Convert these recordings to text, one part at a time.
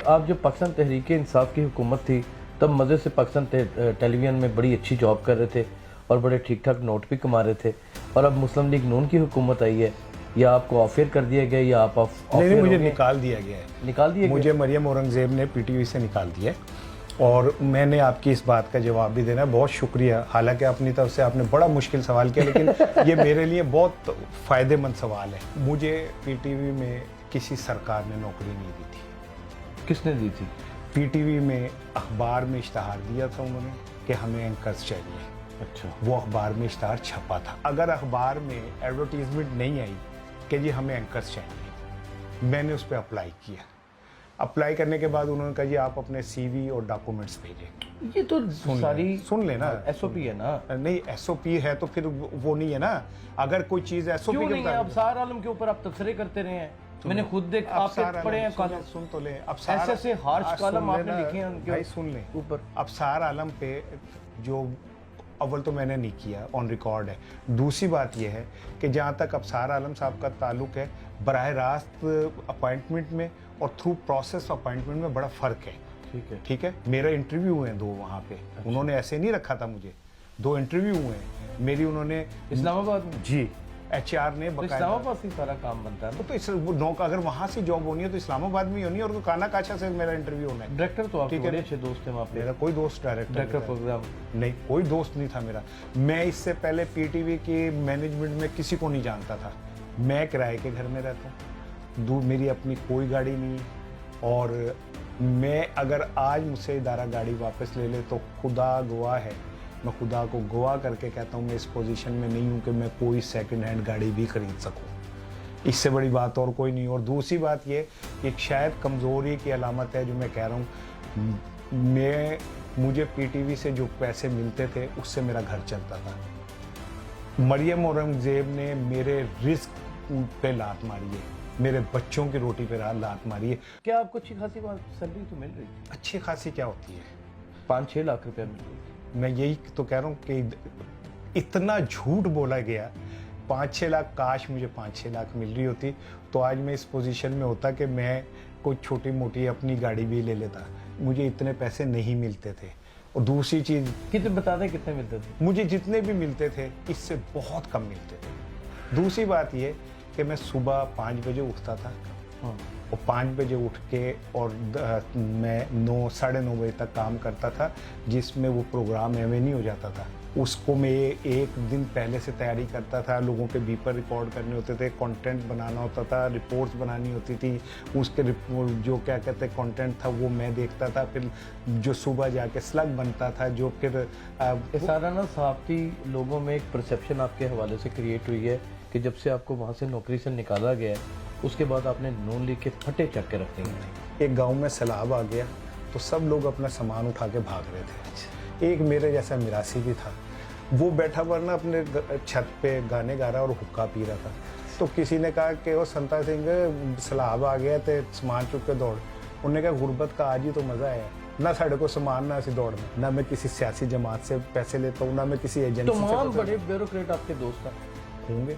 आप जब पाकिस्तान तहरीक इंसाफ की हुकूमत थी तब मज़े से पाकिस्तान टेलीविज़न में बड़ी अच्छी जॉब कर रहे थे और बड़े ठीक ठाक नोट भी कमा रहे थे, और अब मुस्लिम लीग नून की हुकूमत आई है, या आपको ऑफेयर कर दिया गया या आप नहीं, मुझे निकाल दिया गया है। निकाल दिया मुझे मरियम औरंगज़ेब ने पीटीवी से निकाल दिया है और मैंने आपकी इस बात का जवाब भी देना है। बहुत शुक्रिया। हालांकि अपनी तरफ से आपने बड़ा मुश्किल सवाल किया, लेकिन ये मेरे लिए बहुत फ़ायदेमंद सवाल है। मुझे पीटीवी में किसी सरकार ने नौकरी नहीं दी थी। किसने दी थी? पीटीवी में अखबार में इश्तहार दिया था उन्होंने कि हमें एंकर्स चाहिए। अच्छा। वो अखबार में इश्तहार छपा था। अगर अखबार में एडवर्टीजमेंट नहीं आई कि जी हमें एंकर्स चाहिए, मैंने उस पर अप्लाई किया। अप्लाई करने के बाद उन्होंने कहा जी आप अपने सीवी और डॉक्यूमेंट्स भेजें। ये तो सारी सुन लेना, एसओपी है ना। नहीं, एसओपी है तो फिर वो नहीं है ना। अगर कोई चीज़ एसओपी क्यों के नहीं है? अबसार आलम के ऊपर आप तबसरे करते रहे हैं, मैंने खुद देख आपके पढ़े हैं कॉलम। सुन तो ले। ऐसे हार्श कॉलम आपने लिखे हैं उनके भाई, सुन ले ऊपर। अबसार आलम पे जो अव्वल तो मैंने नहीं किया, ऑन रिकॉर्ड है। दूसरी बात यह है कि जहाँ तक अबसार आलम साहब का ताल्लुक है, बराह रास्त अपॉइंटमेंट में और थ्रू प्रोसेस अपॉइंटमेंट में बड़ा फ़र्क है। ठीक है। मेरा इंटरव्यू हुए हैं 2 वहाँ पे। अच्छा। उन्होंने ऐसे नहीं रखा था मुझे। 2 इंटरव्यू हुए हैं मेरी। उन्होंने इस्लामाबाद में? जी, एचआर ने तो इस्लामाबाद से सारा काम बनता है तो अगर वहाँ से जॉब होनी है तो इस्लामाबाद में ही होनी है, और काना काछा से मेरा इंटरव्यू होना है। डायरेक्टर तो आपके बड़े अच्छे दोस्त हैं वहाँ पे। मेरा कोई दोस्त डायरेक्टर प्रोग्राम नहीं, कोई दोस्त नहीं था मेरा। मैं इससे पहले पीटीवी के मैनेजमेंट में किसी को नहीं जानता था। मैं किराए के घर में रहता हूँ, मेरी अपनी कोई गाड़ी नहीं है, और मैं अगर आज मुझसे इदारा गाड़ी वापस ले ले तो खुदा गवाह है, मैं खुदा को गवाह करके कहता हूँ मैं इस पोजीशन में नहीं हूँ कि मैं कोई सेकंड हैंड गाड़ी भी खरीद सकूँ। इससे बड़ी बात और कोई नहीं। और दूसरी बात ये एक शायद कमज़ोरी की अलामत है जो मैं कह रहा हूँ, मुझे पीटीवी से जो पैसे मिलते थे उससे मेरा घर चलता था। मरियम औरंगज़ेब ने मेरे रिस्क पे लात मारी है, मेरे बच्चों की रोटी पे लात मारी है। क्या आपको अच्छी खासी सैलरी तो मिल रही है? अच्छी खासी क्या होती है? 5-6 लाख रुपया मिल रही है। मैं यही तो कह रहा हूँ कि इतना झूठ बोला गया। 5-6 लाख, काश मुझे 5-6 लाख मिल रही होती तो आज मैं इस पोजीशन में होता कि मैं कोई छोटी मोटी अपनी गाड़ी भी ले लेता। मुझे इतने पैसे नहीं मिलते थे। और दूसरी चीज़, कितने बता दें कितने मिलते थे? मुझे जितने भी मिलते थे इससे बहुत कम मिलते थे। दूसरी बात ये कि मैं सुबह 5 बजे उठता था, और 5 बजे उठ के और मैं 9 साढ़े 9 बजे तक काम करता था, जिसमें वो प्रोग्राम एवे नहीं हो जाता था। उसको मैं एक दिन पहले से तैयारी करता था। लोगों के बीपर रिकॉर्ड करने होते थे, कंटेंट बनाना होता था, रिपोर्ट्स बनानी होती थी। उसके जो क्या कहते हैं कंटेंट था वो मैं देखता था। फिर जो सुबह जाके स्लग बनता था, जो फिर सारा ना सहाफ़ती लोगों में एक परसेप्शन आपके हवाले से क्रिएट हुई है कि जब से आपको वहाँ से नौकरी से निकाला गया है उसके बाद आपने नून लीग के फटे चक के रख दिए। एक गांव में सैलाब आ गया तो सब लोग अपना सामान उठा के भाग रहे थे। एक मेरे जैसा मिरासी भी था, वो बैठा हुआ ना अपने छत पे गाने गा रहा और हुक्का पी रहा था। तो किसी ने कहा कि वो संता सिंह सैलाब आ गया तो सामान चुक के दौड़। उन्होंने कहा गुरबत का आज ही तो मज़ा है ना, साढ़े को सामान ना ऐसी दौड़ना। ना मैं किसी सियासी जमात से पैसे लेता हूँ, ना मैं किसी एजेंसी से। तमाम बड़े ब्यूरोक्रेट आपके दोस्त होंगे।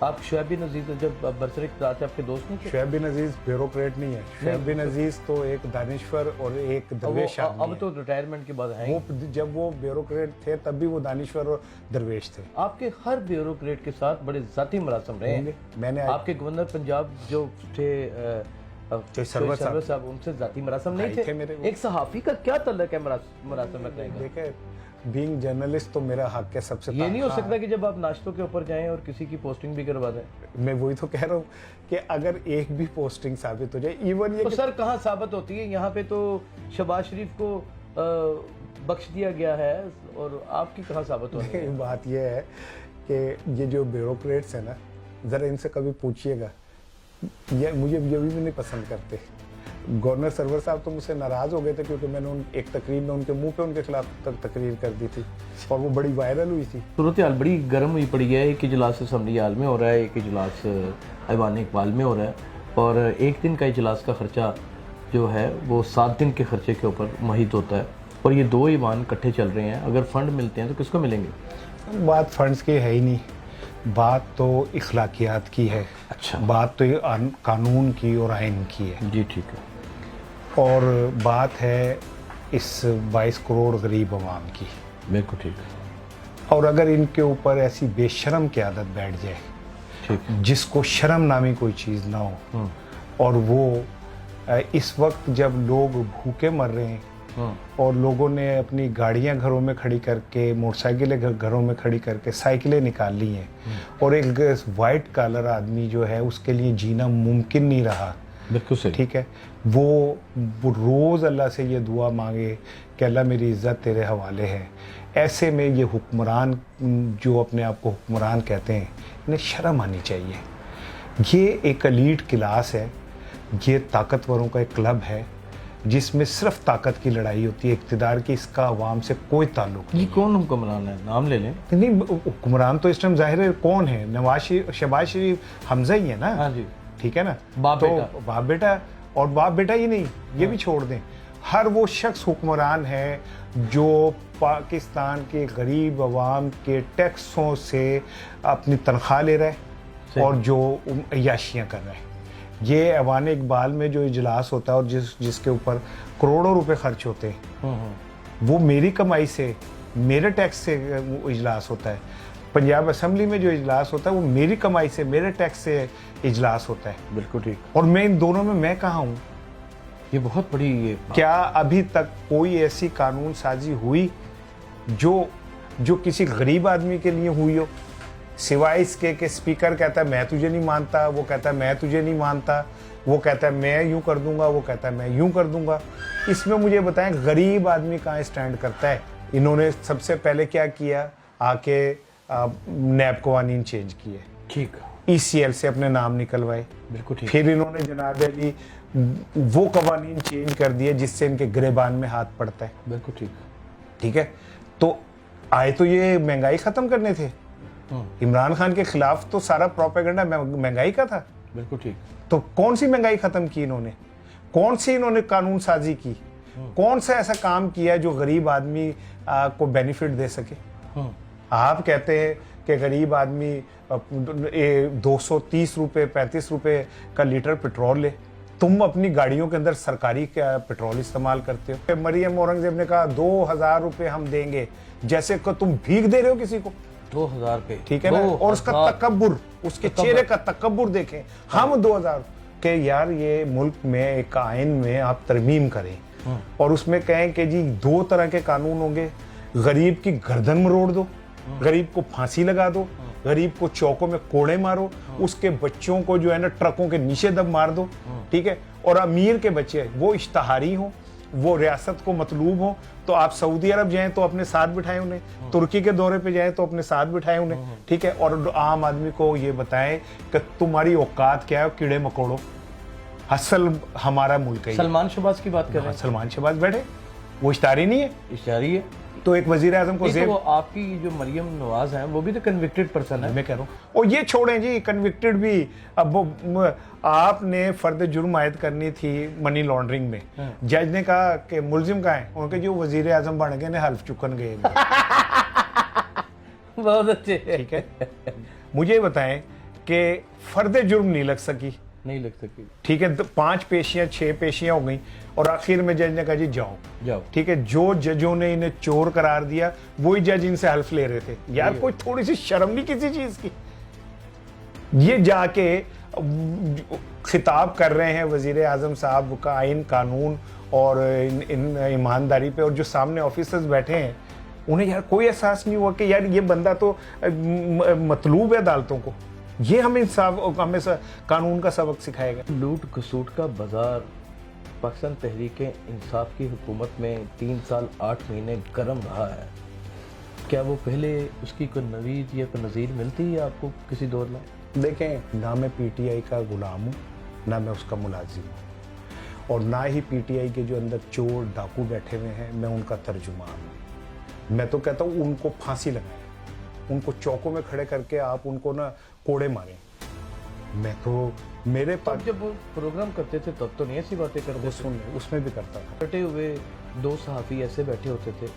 आप शुएब बिन अजीज जब बरसरे इक़्तिदार थे आपके दोस्त नहीं थे? शुएब बिन अजीज ब्यूरोक्रेट नहीं है। शुएब बिन अजीज तो एक दानिश्वर और एक दरवेश आदमी है। अब तो रिटायरमेंट के बाद है। वो जब वो ब्यूरोक्रेट थे तब भी वो दानिश्वर और दरवेश थे। आपके हर ब्यूरोक्रेट के साथ बड़े ज़ाती मरासम रहे हैं। मैंने आपके गवर्नर पंजाब जो थे सरवर साहब, उनसे ज़ाती मरासम नहीं थे। एक सहाफ़ी का क्या तल्लुक है मरासम रखने का? देखे, बीइंग जर्नलिस्ट तो मेरा हक है सबसे। ये नहीं हो सकता कि जब आप नाश्तों के ऊपर जाएं और किसी की पोस्टिंग भी करवा दें। मैं वही तो कह रहा हूँ कि अगर एक भी पोस्टिंग साबित हो जाए, इवन ये तो सर कहाँ साबित होती है? यहाँ पे तो शहबाज शरीफ को बख्श दिया गया है और आपकी कहाँ साबित होनी है? बात यह है कि ये जो ब्यूरोक्रेट्स है ना, ज़रा इनसे कभी पूछिएगा, ये मुझे ये भी नहीं पसंद करते। गवर्नर सरवर साहब तो मुझसे नाराज़ हो गए थे क्योंकि मैंने एक तकरीर में उनके मुंह पे उनके खिलाफ तकरीर कर दी थी और वो बड़ी वायरल हुई थी। सूरत हाल बड़ी गर्म हुई पड़ी है। एक इजलास असम्बली हाल में हो रहा है, एक इजलास ऐवान इकबाल में हो रहा है, और एक दिन का इजलास का ख़र्चा जो है वो 7 दिन के खर्चे के ऊपर महित होता है, और ये 2 ईवान इकट्ठे चल रहे हैं। अगर फ़ंड मिलते हैं तो किसको मिलेंगे? बात फंड्स की है ही नहीं, बात तो इखलाकियात की है। अच्छा, बात तो कानून की और आइन की है। जी ठीक है। और बात है इस 22 करोड़ गरीब आवाम की। बिल्कुल ठीक। और अगर इनके ऊपर ऐसी बेशर्म की आदत बैठ जाए, ठीक। जिसको शर्म नामी कोई चीज़ ना हो, और वो इस वक्त जब लोग भूखे मर रहे हैं और लोगों ने अपनी गाड़ियां घरों में खड़ी करके, मोटरसाइकिलें घरों में खड़ी करके साइकिलें निकाल ली हैं, और एक वाइट कॉलर आदमी जो है उसके लिए जीना मुमकिन नहीं रहा। बिल्कुल सही। ठीक है, वो रोज़ अल्लाह से ये दुआ मांगे कि अल्लाह मेरी इज़्ज़त तेरे हवाले है। ऐसे में ये हुक्मरान जो अपने आप को हुक्मरान कहते हैं, इन्हें शर्म आनी चाहिए। ये एक एलीट क्लास है, ये ताकतवरों का एक क्लब है जिसमें सिर्फ ताकत की लड़ाई होती है, इक़्तिदार की इसका अवाम से कोई ताल्लुक ये कौन हुक्मरान है, नाम ले लें? नहीं। हुक्मरान तो इस टाइम जाहिर है कौन है, शहबाज शरीफ, हमजा ही है ना। हाँ जी। ठीक है ना, बाप तो बेटा। बाप बेटा, और बाप बेटा ही नहीं, ये भी छोड़ दें, हर वो शख्स हुक्मरान है जो पाकिस्तान के गरीब अवाम के टैक्सों से अपनी तनख्वाह ले रहा है और जो अय्याशियाँ कर रहा है। ये ऐवान इकबाल में जो इजलास होता है और जिसके ऊपर करोड़ों रुपए खर्च होते हैं, वो मेरी कमाई से, मेरे टैक्स से वो इजलास होता है। पंजाब असेंबली में जो इजलास होता है वो मेरी कमाई से, मेरे टैक्स से इजलास होता है। बिल्कुल ठीक। और मैं इन दोनों में मैं कहाँ हूँ? ये बहुत बड़ी ये क्या अभी तक कोई ऐसी कानून साजी हुई जो किसी गरीब आदमी के लिए हुई हो? सिवाय इसके कि स्पीकर कहता है मैं तुझे नहीं मानता, वो कहता है मैं तुझे नहीं मानता, वो कहता है मैं यूं कर दूंगा, वो कहता है मैं यूं कर दूंगा। इसमें मुझे बताएं गरीब आदमी कहाँ स्टैंड करता है? इन्होंने सबसे पहले क्या किया, आके नैब कवानीन चेंज किए, ठीक, ECL से अपने नाम निकलवाए। बिल्कुल ठीक। फिर इन्होंने जनाब अली वो कवानीन चेंज कर दिए जिससे इनके गिरेबान में हाथ पड़ता है। बिल्कुल ठीक। ठीक है, तो आए तो ये महंगाई खत्म करने थे। इमरान खान के खिलाफ तो सारा प्रोपेगेंडा महंगाई का था। बिल्कुल ठीक। तो कौन सी महंगाई खत्म की इन्होंने? कौन सी इन्होंने कानून साजी की? कौन सा ऐसा काम किया जो गरीब आदमी को बेनिफिट दे सके? आप कहते हैं कि गरीब आदमी 230 रुपए 35 रुपए का लीटर पेट्रोल ले, तुम अपनी गाड़ियों के अंदर सरकारी पेट्रोल इस्तेमाल करते हो। मरियम औरंगजेब ने कहा 2000 रुपए हम देंगे, जैसे को तुम भीख दे रहे हो किसी को। 2000 पे, ठीक है ना, और उसका तकब्बुर, उसके चेहरे का तकब्बुर देखें। हम 2000 के यार, ये मुल्क में एक आइन में आप तरमीम करें और उसमें कहें कि जी 2 तरह के कानून होंगे, गरीब की गर्दन मरोड़ दो, गरीब को फांसी लगा दो, गरीब को चौकों में कोड़े मारो, उसके बच्चों को जो है ना ट्रकों के नीचे दब मार दो। ठीक है, और अमीर के बच्चे वो इश्तहारी हो, वो रियासत को मतलूब हो, तो आप सऊदी अरब जाएं तो अपने साथ बिठाएं उन्हें, तुर्की के दौरे पे जाएं तो अपने साथ बिठाएं उन्हें। ठीक है, और आम आदमी को ये बताएं कि तुम्हारी औकात क्या है, कीड़े मकोड़ो, असल हमारा मुल्क है। सलमान शहबाज की बात कर रहे हैं। सलमान शहबाज बैठे, वो इश्तारी नहीं है, इश्तारी है। तो एक वजीर आजम को तो आपकी जो मरियम नवाज है वो भी तो कन्विक्टेड पर्सन है। मैं कह रहा हूँ, और ये छोड़ें जी कन्विक्टेड भी। अब आपने फर्द जुर्म आयद करनी थी मनी लॉन्ड्रिंग में, जज ने कहा कि मुलजिम कहाँ है, उनके जो वजीर आजम बन गए ने हल्फ चुकन गए। बहुत अच्छे। ठीक है, मुझे बताएं कि फर्द जुर्म नहीं लग सकी, नहीं लग सकी। ठीक है, 5 पेशियां 6 पेशियां हो गई और आखिर में जज ने कहा जी जाओ जाओ। ठीक है, जो जजों ने इन्हें चोर करार दिया वही जज इनसे हल्फ ले रहे थे। यार कोई थोड़ी सी शर्म नहीं किसी चीज की? ये जाके खिताब कर रहे हैं वजीर आजम साहब का आइन कानून और इन ईमानदारी पे, और जो सामने ऑफिसर्स बैठे हैं उन्हें यार कोई एहसास नहीं हुआ कि यार ये बंदा तो मतलूब है अदालतों को। ये हमें कानून का सबक सिखाएगा। लूट खसूट का बाजार पाकिस्तान तहरीक इंसाफ की हुकूमत में 3 साल 8 महीने गर्म रहा है। क्या वो पहले उसकी कोई नवीद या कोई नज़ीर मिलती है आपको किसी दौर में? देखें, ना मैं PTI का गुलाम हूँ, ना मैं उसका मुलाजिम हूँ, और ना ही PTI के जो अंदर चोर डाकू बैठे हुए हैं मैं उनका तर्जुमान हूँ। मैं तो कहता हूँ उनको फांसी लगाएं, उनको चौकों में खड़े करके आप उनको ना कोड़े मारें। मैं तो मेरे पास जब वो प्रोग्राम करते थे तब तो नहीं ऐसी बातें करते थे। उसमें भी करता था। कटे हुए 2 सहाफ़ी ऐसे बैठे होते थे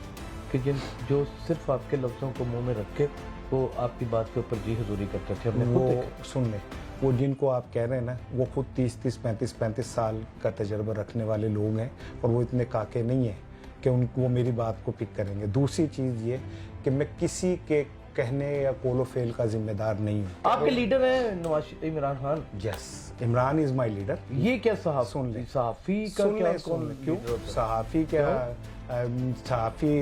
कि जो सिर्फ आपके लफ्ज़ों को मुंह में रख के वो आपकी बात के ऊपर जी हजूरी करते थे, हमने खुद वो देखा। सुन ले, वो जिनको आप कह रहे हैं ना, वो खुद 30-35 साल का तजर्बा रखने वाले लोग हैं, और वो इतने काके नहीं हैं कि उनको वो मेरी बात को पिक करेंगे। दूसरी चीज़ ये कि मैं किसी के कहने या कोलो फेल का जिम्मेदार नहीं हूँ। आपके लीडर हैं Imran Khan. Yes, Imran is my leader. ये क्या सुन ले। सहाफ़ी का सुन क्या ले, सुन ले। क्यों सहाफ़ी क्या सहाफ़ी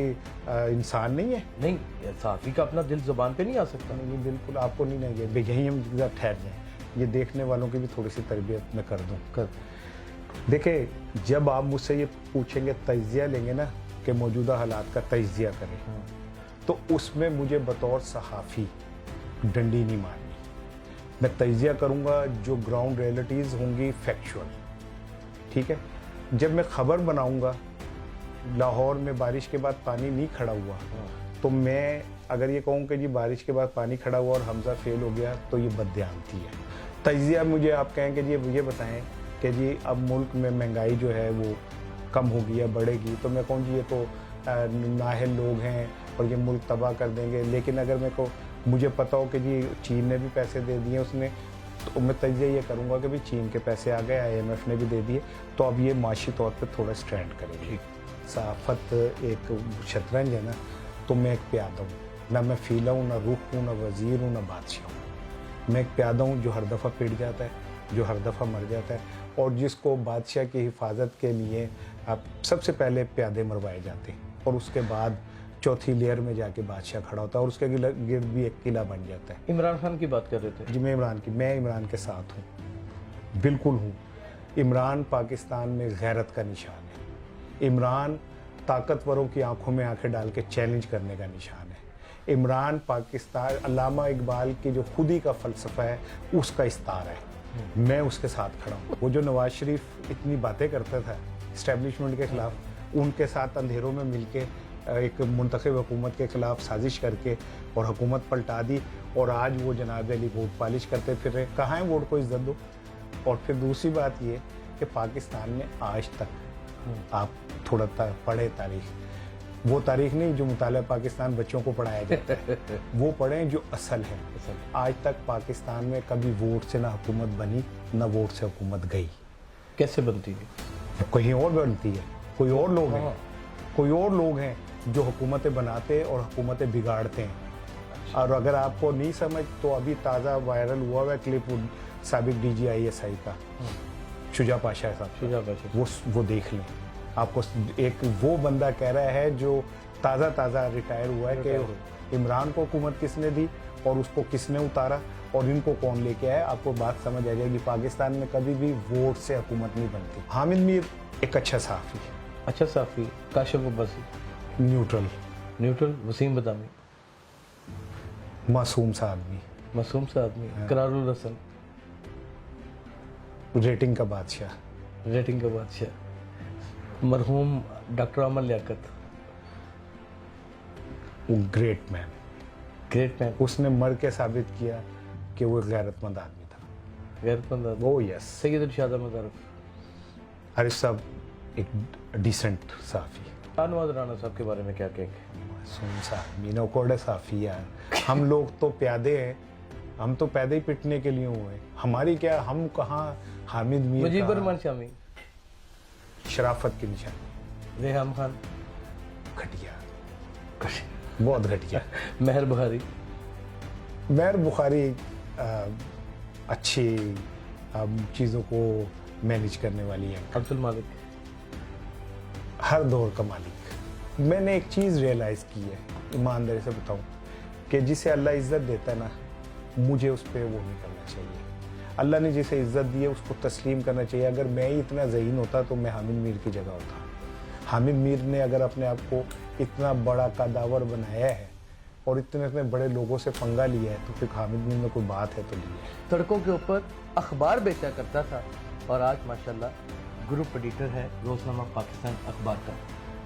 इंसान नहीं है? नहीं, सहाफ़ी का अपना दिल ज़ुबान पे नहीं आ सकता। नहीं, बिल्कुल आपको नहीं लगेगा। यहीं हम जरा ठहर जाएं, ये देखने वालों की भी थोड़ी सी तरबियत मैं कर दूं। कर देखिए, जब आप मुझसे ये पूछेंगे, तजिया लेंगे ना कि मौजूदा हालात का तजिया करें, तो उसमें मुझे बतौर सहाफ़ी डंडी नहीं मारनी। मैं तजिया करूँगा जो ग्राउंड रियलिटीज़ होंगी, फैक्चुअल। ठीक है, जब मैं ख़बर बनाऊँगा लाहौर में बारिश के बाद पानी नहीं खड़ा हुआ, तो मैं अगर ये कहूँ कि जी बारिश के बाद पानी खड़ा हुआ और हमजा फेल हो गया, तो ये बददियानती है। तजिया मुझे आप कहें कि जी ये बताएं कि जी अब मुल्क में महंगाई जो है वो कम होगी या बढ़ेगी, तो मैं कहूँ जी ये तो नाअहल लोग हैं और ये मुल्क तबाह कर देंगे। लेकिन अगर मेरे को मुझे पता हो कि जी चीन ने भी पैसे दे दिए उसने, तो मैं तजिया ये करूँगा कि भाई चीन के पैसे आ गए, IMF ने भी दे दिए, तो अब ये माशी तौर पर थोड़ा स्टैंड करेंगे। सहाफ़त एक शतरंज है ना, तो मैं एक प्यादा हूँ, ना मैं फ़ीला हूँ, ना रुख हूँ, ना वज़ीर हूँ, ना बादशाह हूँ। मैं एक प्यादा हूँ जो हर दफ़ा पिट जाता है, जो हर दफ़ा मर जाता है, और जिसको बादशाह की हिफाजत के लिए आप सबसे पहले प्यादे मरवाए जाते हैं, और उसके बाद चौथी लेयर में जाके बादशाह खड़ा होता है, और उसके गिर्द भी एक किला बन जाता है। इमरान खान की बात कर रहे थे जी, मैं इमरान के साथ हूँ, बिल्कुल हूँ। इमरान पाकिस्तान में गैरत का निशान है। इमरान ताकतवरों की आंखों में आंखें डाल के चैलेंज करने का निशान है। इमरान पाकिस्तान, अल्लामा इकबाल की जो खुदी का फ़लसफ़ा है, उसका इस्तार है। मैं उसके साथ खड़ा हूँ। वो जो नवाज शरीफ इतनी बातें करता था इस्टेब्लिशमेंट के ख़िलाफ़, उनके साथ अंधेरों में मिलके एक मुंतखब हुकूमत के ख़िलाफ़ साजिश करके और हुकूमत पलटा दी, और आज वो जनाब अली वोट पॉलिश करते फिर रहे। कहाँ है वोट को इज्जत दो। और फिर दूसरी बात ये कि पाकिस्तान में आज तक आप थोड़ा पढ़े तारीख, वो तारीख नहीं जो मुताला पाकिस्तान बच्चों को पढ़ाया जाता है, वो पढ़ें जो असल है। आज तक पाकिस्तान में कभी वोट से ना हुकूमत बनी, ना वोट से हुकूमत गई। कैसे बनती है? कहीं और बनती है, कोई और लोग हैं, कोई और लोग हैं जो हुकूमतें बनाते और हुकूमतें बिगाड़ते हैं। और अगर आपको नहीं समझ, तो अभी ताज़ा वायरल हुआ है क्लिप साबिक DGI का, शुजा पाशा साहब, वो देख लें। आपको एक वो बंदा कह रहा है जो ताज़ा रिटायर हुआ है कि इमरान को हुकूमत किसने दी और उसको किसने उतारा और इनको कौन लेके आया। आपको बात समझ आ जाएगी। पाकिस्तान में कभी भी वोट से हुकूमत नहीं बनती। हामिद मीर एक अच्छा सहाफ़ी, अच्छा सहाफ़ी। काशिफ अब्बासी न्यूट्रल। वसीम बदामी मासूम सा आदमी, करारुल हसन रेटिंग का बादशाह। मरहूम डॉक्टर अमर लियाकत, वो ग्रेट मैन। उसने मर के साबित किया कि वो एक गैरतमंद आदमी था। वो यस। सैयद इरशाद अहमद आरिफ, अरिफ साहब एक डिसेंट साफ़ी। शाहनवाज राणा साहब के बारे में क्या कहेंगे? मासूम सा मीनो कोड़े साफ़ी यार। हम लोग तो प्यादे हैं, हम तो पैदे ही पिटने के लिए हुए हैं। हमारी क्या, हम कहाँ हामिद मीर, मुजीब रहमान शामी, शराफत की निशानी। रेहाम खान, घटिया, बहुत घटिया। महर बुखारी अच्छी चीज़ों को मैनेज करने वाली है। अब्दुल मालिक, हर दौर का मालिक। मैंने एक चीज़ रियलाइज़ की है, ईमानदारी से बताऊं, कि जिसे अल्लाह इज़्ज़त देता है ना, मुझे उस पर वो नहीं करना चाहिए। अल्लाह ने जिसे इज़्ज़त दी है उसको तस्लीम करना चाहिए। अगर मैं ही इतना ज़हीन होता तो मैं हामिद मीर की जगह होता। हामिद मीर ने अगर अपने आप को इतना बड़ा कदावर बनाया है और इतने बड़े लोगों से पंगा लिया है, तो फिर हामिद मीर में कोई बात है तो नहीं है। सड़कों के ऊपर अखबार बेचा करता था और आज माशाल्लाह ग्रुप एडिटर है रोज़नामा पाकिस्तान अखबार का।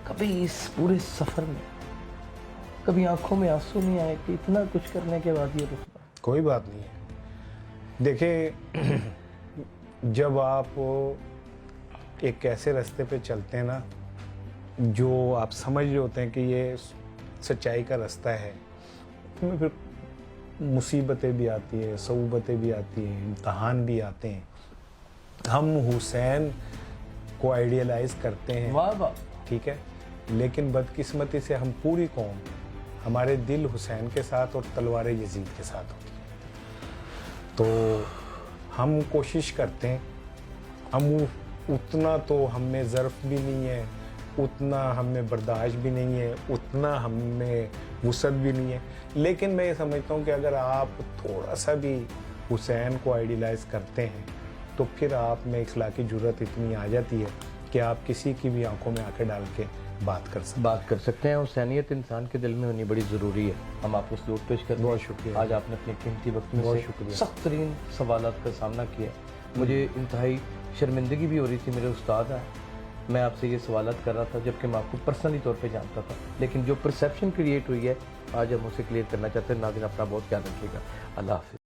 कभी इस पूरे सफ़र में कभी आंखों में आंसू नहीं आए कि इतना कुछ करने के बाद ये रुतबा? कोई बात नहीं है। देखिए, जब आप एक ऐसे रास्ते पे चलते हैं ना, जो आप समझ रहे होते हैं कि ये सच्चाई का रास्ता है, उसमें फिर मुसीबतें भी आती हैं, सऊबतें भी आती हैं, इम्तहान भी आते हैं। हम हुसैन को आइडियलाइज करते हैं, वाह वाह। ठीक है, लेकिन बदकिस्मती से हम पूरी कौम, हमारे दिल हुसैन के साथ और तलवारें यजीद के साथ होती हैं। तो हम कोशिश करते हैं, हम उतना तो हमें ज़र्फ़ भी नहीं है, उतना हमें बर्दाश्त भी नहीं है, उतना हमें वुसअत भी नहीं है, लेकिन मैं ये समझता हूँ कि अगर आप थोड़ा सा भी हुसैन को आइडियलाइज़ करते हैं तो फिर आप में इखलाकी जुर्रत इतनी आ जाती है कि आप किसी की भी आंखों में आंखें डाल के बात कर सकते हैं। हुसैनियत इंसान के दिल में होनी बड़ी ज़रूरी है। हम आपको सलूट पेश करते हैं। बहुत शुक्रिया। आज आपने अपने कीमती वक्त में बहुत से शुक्रिया। सख्त तरीन सवालात का सामना किया। मुझे इंतहाई शर्मिंदगी भी हो रही थी, मेरे उस्ताद हैं, मैं आपसे ये सवालात कर रहा था जबकि मैं आपको पर्सनली तौर पे जानता था, लेकिन जो परसेप्शन क्रिएट हुई है आज हम उसे क्लियर करना चाहते हैं। नाज़रीन, अपना बहुत ख्याल रखिएगा। अल्लाह हाफ़िज़।